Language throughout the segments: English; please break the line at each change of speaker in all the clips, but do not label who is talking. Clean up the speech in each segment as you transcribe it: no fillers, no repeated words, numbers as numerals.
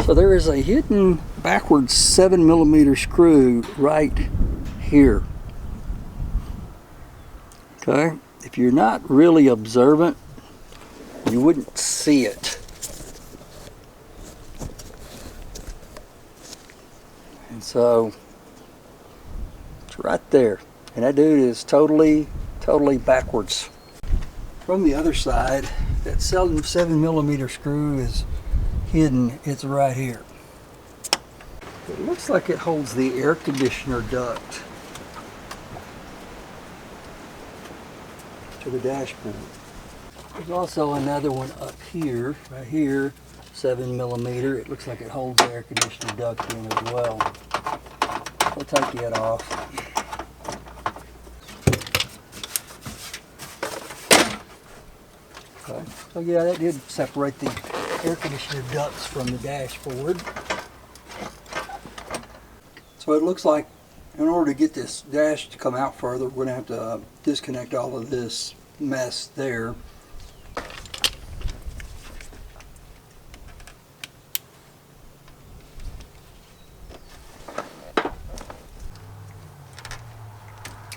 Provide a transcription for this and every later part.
So there is a hidden backwards 7mm screw right here. Okay, if you're not really observant, you wouldn't see it. And so it's right there. And that dude is totally backwards. From the other side, that 7mm screw is hidden. It's right here. It looks like it holds the air conditioner duct to the dashboard. There's also another one up here, right here, 7mm. It looks like it holds the air conditioner duct in as well. We'll take that off. Okay. So yeah, that did separate the air conditioner ducts from the dashboard. So it looks like in order to get this dash to come out further, we're going to have to disconnect all of this mess there.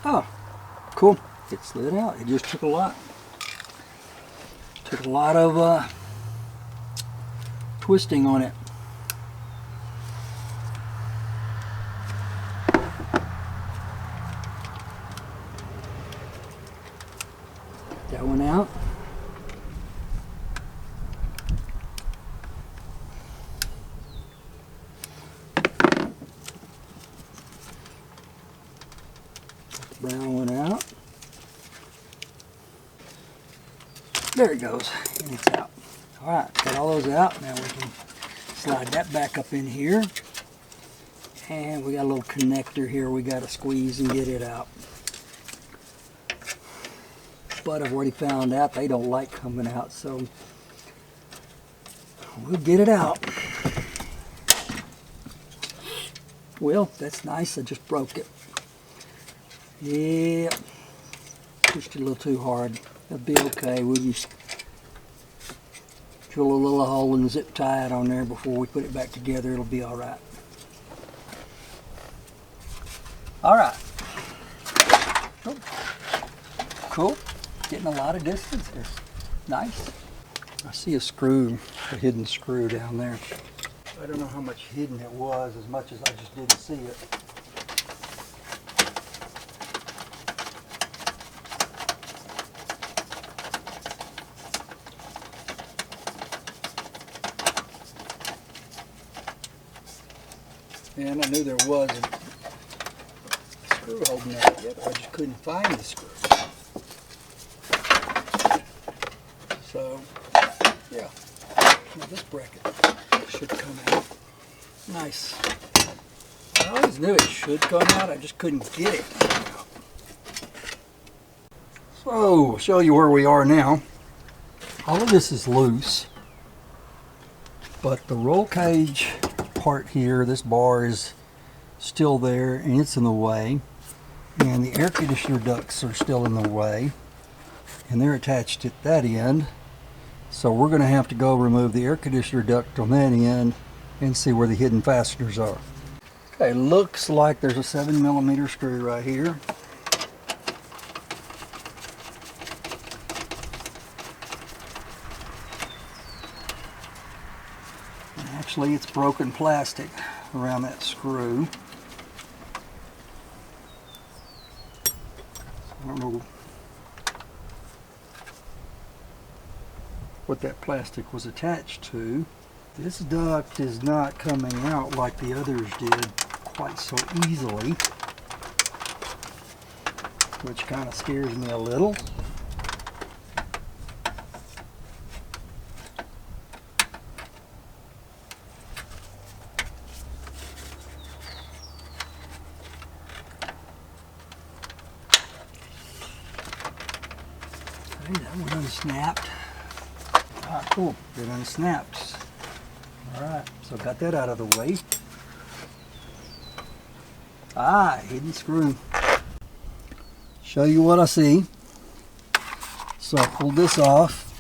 Oh, cool. It slid out. It just took a lot. Took a lot of twisting on it. That one out. Brown one out. There it goes, and it's out. All right, got all those out. Now we can slide that back up in here. And we got a little connector here we got to squeeze and get it out. But I've already found out they don't like coming out, so we'll get it out. Well, that's nice. I just broke it. Yeah, pushed it a little too hard. That'll be okay. We'll just drill a little hole and zip tie it on there before we put it back together. It'll be all right. All right. Cool. Cool. Getting a lot of distance here. Nice. I see a screw, a hidden screw down there. I don't know how much hidden it was, as much as I just didn't see it. And I knew there was a screw holding that together. I just couldn't find the screw. So, yeah. Now this bracket should come out. Nice. I always knew it should come out. I just couldn't get it out. So, I'll show you where we are now. All of this is loose, but the roll cage part here, this bar is still there and it's in the way, and the air conditioner ducts are still in the way, and they're attached at that end. So we're going to have to go remove the air conditioner duct on that end and see where the hidden fasteners are. Okay, looks like there's a 7mm screw right here. Actually, it's broken plastic around that screw. I don't know what that plastic was attached to. This duct is not coming out like the others did quite so easily, which kind of scares me a little. That one unsnapped. Ah, cool. It unsnapped. Alright, so got that out of the way. Ah, hidden screw. Show you what I see. So I pulled this off,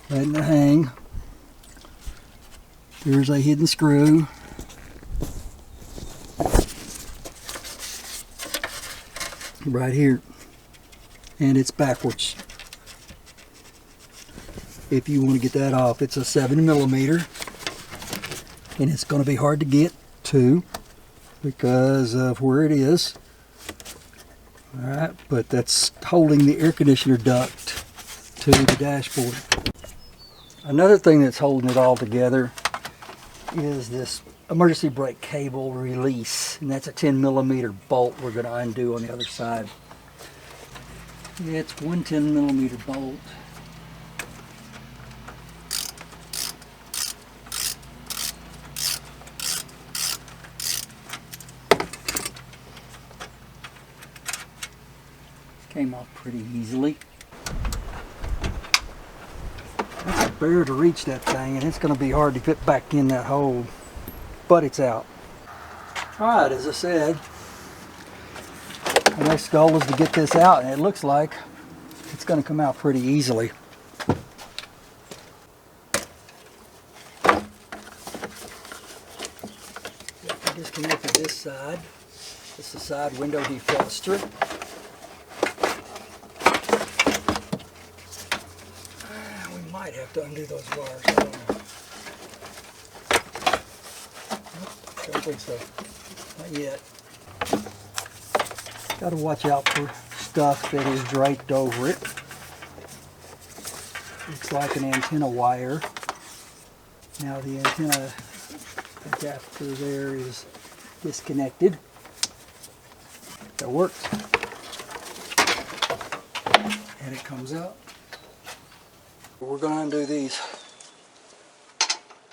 letting it hang. Here's a hidden screw. Right here. And it's backwards. If you want to get that off, it's a 7mm. And it's going to be hard to get to because of where it is. Alright, but that's holding the air conditioner duct to the dashboard. Another thing that's holding it all together is this emergency brake cable release, and that's a 10mm bolt we're going to undo on the other side. It's one 10mm bolt. Came off pretty easily. It's a bear to reach that thing, and it's going to be hard to fit back in that hole, but it's out. Alright, as I said, the next goal is to get this out, and it looks like it's going to come out pretty easily. I disconnected this side. This is the side window defroster. We might have to undo those wires. I don't know. Nope, don't think so. Not yet. Got to watch out for stuff that is draped over it. Looks like an antenna wire. Now the antenna adapter there is disconnected. That works. And it comes out. We're going to undo these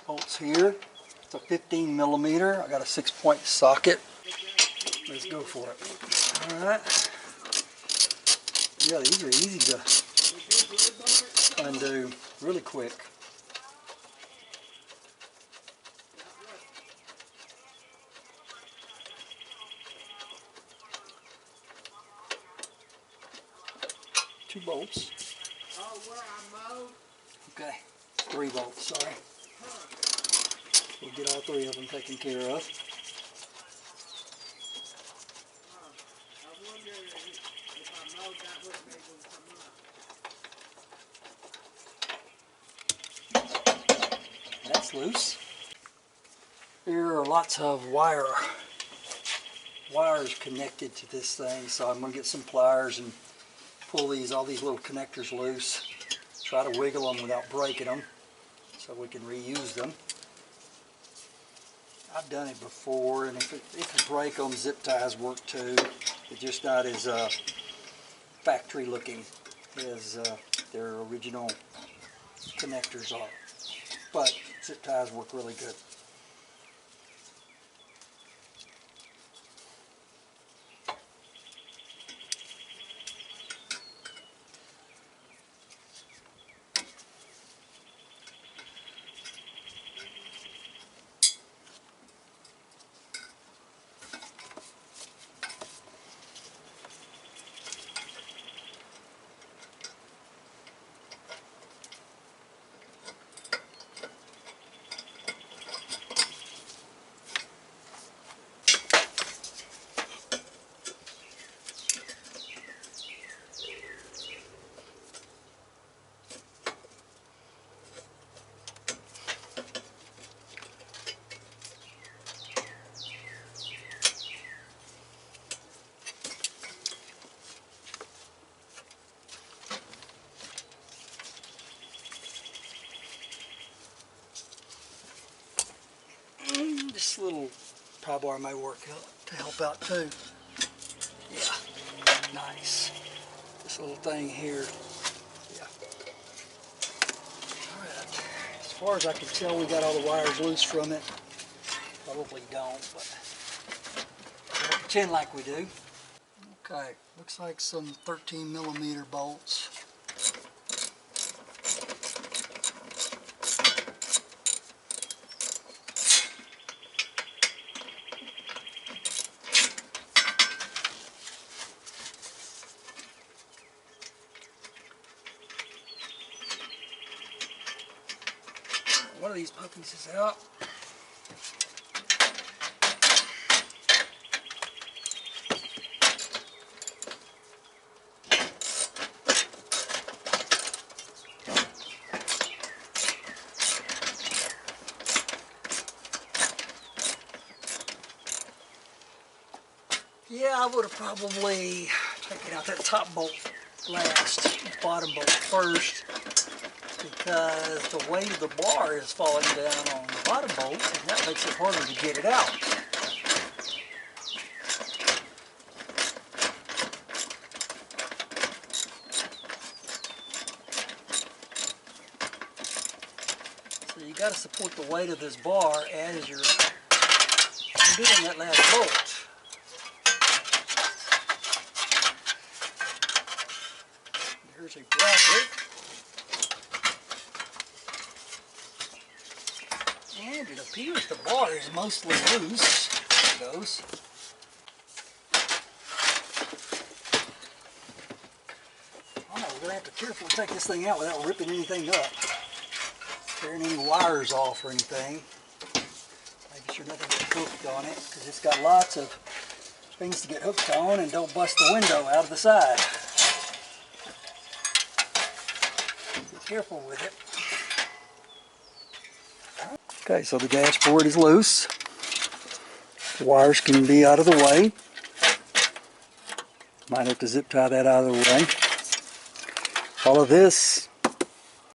bolts here. It's a 15mm. I got a 6-point socket. Let's go for it. Alright. Yeah, these are easy to undo really quick. Two bolts. Okay, 3 bolts, sorry. We'll get all 3 of them taken care of. That's loose. There are lots of wires connected to this thing, so I'm going to get some pliers and pull all these little connectors loose. Try to wiggle them without breaking them so we can reuse them. I've done it before, and if you break them, zip ties work too. They're just not as factory looking as their original connectors are. But zip ties work really good. This little pry bar may work to help out too. Yeah, nice. This little thing here. Yeah. Alright. As far as I can tell, we got all the wires loose from it. Probably don't, but we'll pretend like we do. Okay, looks like some 13mm bolts. One of these puppies is out. Yeah, I would have probably taken out that top bolt last, bottom bolt first, because the weight of the bar is falling down on the bottom bolt, and that makes it harder to get it out. So you got to support the weight of this bar as you're doing that last bolt. Here's a bracket, and it appears the bar is mostly loose. There it goes. Oh, we're going to have to carefully take this thing out without ripping anything up, tearing any wires off or anything. Making sure nothing gets hooked on it, because it's got lots of things to get hooked on, and don't bust the window out of the side. Careful with it. Okay, so the dashboard is loose. The wires can be out of the way. Might have to zip tie that out of the way. All of this